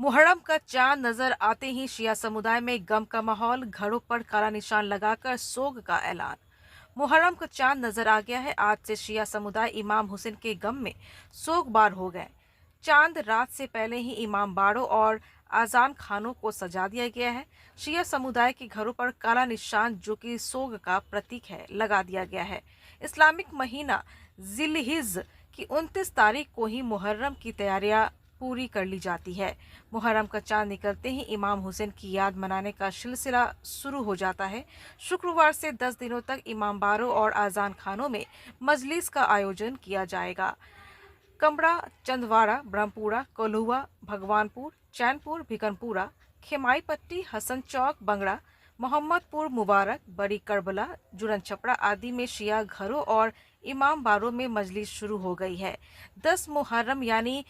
मुहर्रम का चांद नजर आते ही शिया समुदाय में गम का माहौल, घरों पर काला निशान लगाकर सोग का ऐलान। मुहर्रम का चांद नजर आ गया है। आज से शिया समुदाय इमाम हुसैन के गम में सोगबार हो गए। चांद रात से पहले ही इमाम बाड़ों और आजान खानों को सजा दिया गया है। शिया समुदाय के घरों पर काला निशान, जो कि सोग का प्रतीक है, लगा दिया गया है। इस्लामिक महीना जिलहिज की 29 तारीख को ही मुहर्रम की तैयारियां पूरी कर ली जाती है। मुहर्रम का चांद निकलते ही इमाम हुसैन की याद मनाने का सिलसिला शुरू हो जाता है। शुक्रवार से 10 दिनों तक इमाम बारों और आजान खानों में मजलिस का आयोजन किया जाएगा। कमरा, चंदवाड़ा, ब्रह्मपुरा, कोल्हुआ, भगवानपुर, चैनपुर, भिकनपुरा, खेमाई पट्टी, हसन चौक, बंगड़ा, मोहम्मदपुर, मुबारक, बड़ी करबला, जुरन छपड़ा आदि में शिया घरों और इमाम बारों में मजलिस शुरू हो गई है। 10 मुहर्रम यानी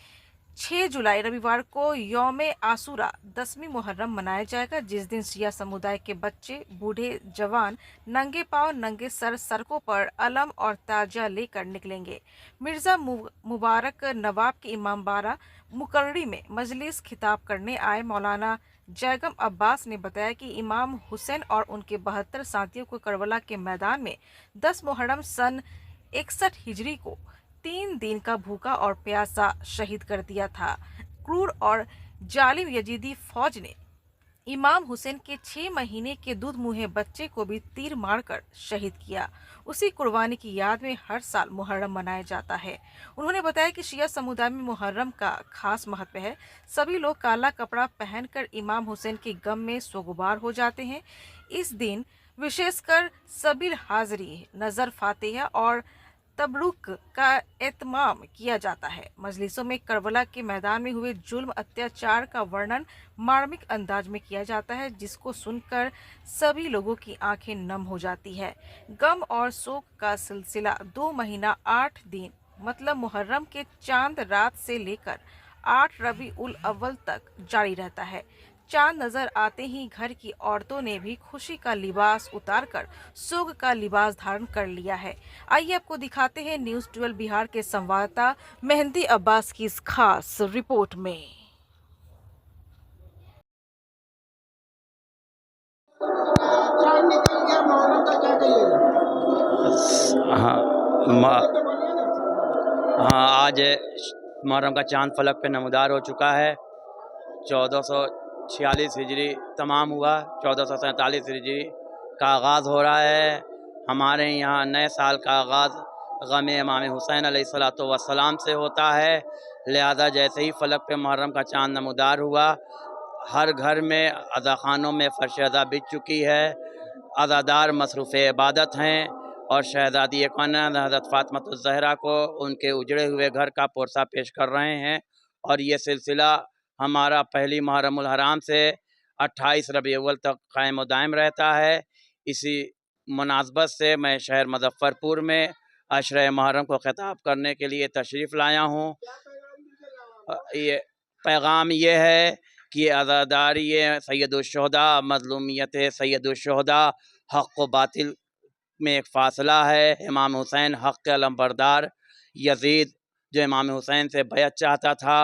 6 जुलाई रविवार को यौम आसूरा 10वीं मुहर्रम मनाया जाएगा, जिस दिन शिया समुदाय के बच्चे, बूढ़े, जवान नंगे पांव, नंगे सर सड़कों पर अलम और ताजिया लेकर निकलेंगे। मिर्जा मुबारक नवाब के इमाम बारा मुकर्री में मजलिस खिताब करने आए मौलाना जैगम अब्बास ने बताया कि इमाम हुसैन और उनके 72 साथियों को करबला के मैदान में 10 मुहर्रम सन 61 हिजरी को 3 दिन का भूखा और प्यासा शहीद कर दिया था। क्रूर और जालिम यजीदी फौज ने इमाम हुसैन के 6 महीने के दूध मुहे बच्चे को भी तीर मारकर शहीद किया। उसी कुर्बानी की याद में हर साल मुहर्रम मनाया जाता है। उन्होंने बताया कि शिया समुदाय में मुहर्रम का खास महत्व है। सभी लोग काला कपड़ा पहनकर इमाम हुसैन के गम में सोगवार हो जाते हैं। इस दिन विशेषकर सबिल हाजरी, नजर फातिहा और तबरुक का एहतमाम किया जाता है। मजलिसों में करबला के मैदान में हुए जुल्म अत्याचार का वर्णन मार्मिक अंदाज में किया जाता है, जिसको सुनकर सभी लोगों की आंखें नम हो जाती है। गम और शोक का सिलसिला 2 महीना 8 दिन मतलब मुहर्रम के चांद रात से लेकर 8 रबी उल अव्वल तक जारी रहता है। चांद नजर आते ही घर की औरतों ने भी खुशी का लिबास उतारकर सोग का लिबास धारण कर लिया है। आइए आपको दिखाते हैं न्यूज़ 12 बिहार के संवाददाता मेहंदी अब्बास की इस खास रिपोर्ट में। चांद निकल गया मुहर्रम का, क्या कहिएगा? हाँ हाँ, आज मुहर्रम का चांद फलक पे नमूदार हो चुका है। 1446 हिजरी तमाम हुआ, 1447 हिजरी का आगाज़ हो रहा है। हमारे यहाँ नए साल का आगाज़ गम इमाम हुसैन अलैहिस्सलातु वस्सलाम से होता है। लिहाजा जैसे ही फलक पे मुहर्रम का चांद नमूदार हुआ, हर घर में अज़ाख़ानों में फ़र्श अज़ा बिछ चुकी है। अज़ादार मसरूफ़ इबादत हैं और शहज़ादी कौनैन हज़रत फ़ातिमतुज़ ज़हरा को उनके उजड़े हुए घर का पुरसा पेश कर रहे हैं। और ये सिलसिला हमारा पहली मुहर्रमुल हराम से 28 रबी अव्वल तक कायम व दायम रहता है। इसी मुनासबत से मैं शहर मुज़फ़्फ़रपुर में अशरे मुहर्रम को ख़िताब करने के लिए तशरीफ़ लाया हूँ। ये पैगाम ये है कि आज़ादारी सैयदुश्शुहदा, मज़लूमियत सैयदुश्शुहदा, हक़ व बातिल में एक फ़ासला है। इमाम हुसैन हक़ के अलमबरदार, यज़ीद जो इमाम हुसैन से बैअत चाहता था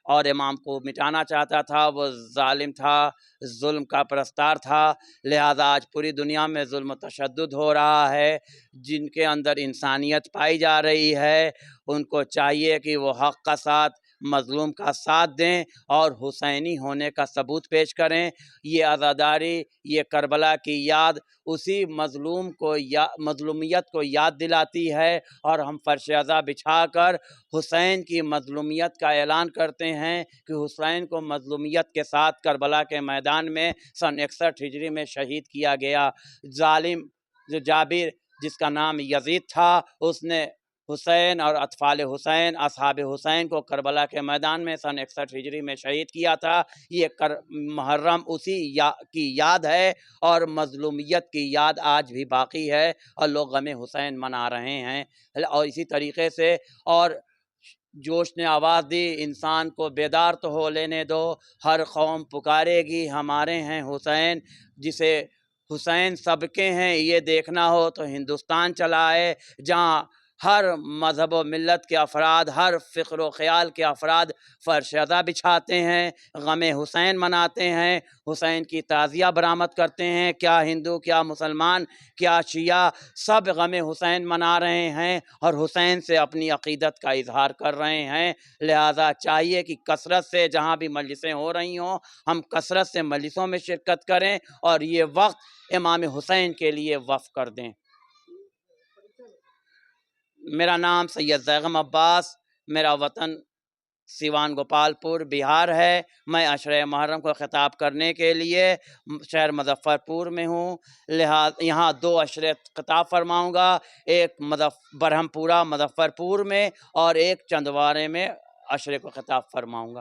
और इमाम को मिटाना चाहता था, वो ज़ालिम था, ज़ुल्म का परस्तार था। लिहाजा आज पूरी दुनिया में ज़ुल्म तशद्दुद हो रहा है। जिनके अंदर इंसानियत पाई जा रही है, उनको चाहिए कि वो हक़ का साथ, मज़लूम का साथ दें और हुसैनी होने का सबूत पेश करें। ये आज़ादारी, ये करबला की याद उसी मज़लूम को मज़लूमियत को याद दिलाती है और हम फ़र्श अज़ा बिछाकर हुसैन की मज़लूमियत का ऐलान करते हैं कि हुसैन को मज़लूमियत के साथ करबला के मैदान में सन 61 हिजरी में शहीद किया गया। ज़ालिम जो जाबिर, जिसका नाम यज़ीद था, उसने हुसैन और अतफ़ाल हुसैन, असहाब हुसैन को करबला के मैदान में सन 61 हिजरी में शहीद किया था। ये मुहर्रम उसी की याद है और मज़लूमियत की याद आज भी बाकी है और लोग गम हुसैन मना रहे हैं। और इसी तरीक़े से और जोश ने आवाज़ दी, इंसान को बेदार तो हो लेने दो, हर कौम पुकारेगी हमारे हैं हुसैन। जिसे हुसैन सबके हैं ये देखना हो तो हिंदुस्तान चला आए, जहाँ ہر مذہب و ملت کے افراد، ہر فکر و خیال کے افراد فرش ازاں بچھاتے ہیں، غم حسین مناتے ہیں، حسین کی تعزیہ برآمد کرتے ہیں۔ کیا ہندو، کیا مسلمان، کیا شیعہ، سب غم حسین منا رہے ہیں اور حسین سے اپنی عقیدت کا اظہار کر رہے ہیں۔ لہٰذا چاہیے کہ کثرت سے جہاں بھی مجلسیں ہو رہی ہوں، ہم کثرت سے مجلسوں میں شرکت کریں اور یہ وقت امام حسین کے لیے وقف کر دیں۔ میرا نام سید زیغم عباس، میرا وطن سیوان گوپال پور بہار ہے۔ میں عشرہ محرم کو خطاب کرنے کے لیے شہر مظفر پور میں ہوں، لہٰذا یہاں 2 عشرے خطاب فرماؤں گا، ایک برہم پورہ مظفر پور میں اور ایک چندوارے میں عشرے کو خطاب فرماؤں گا۔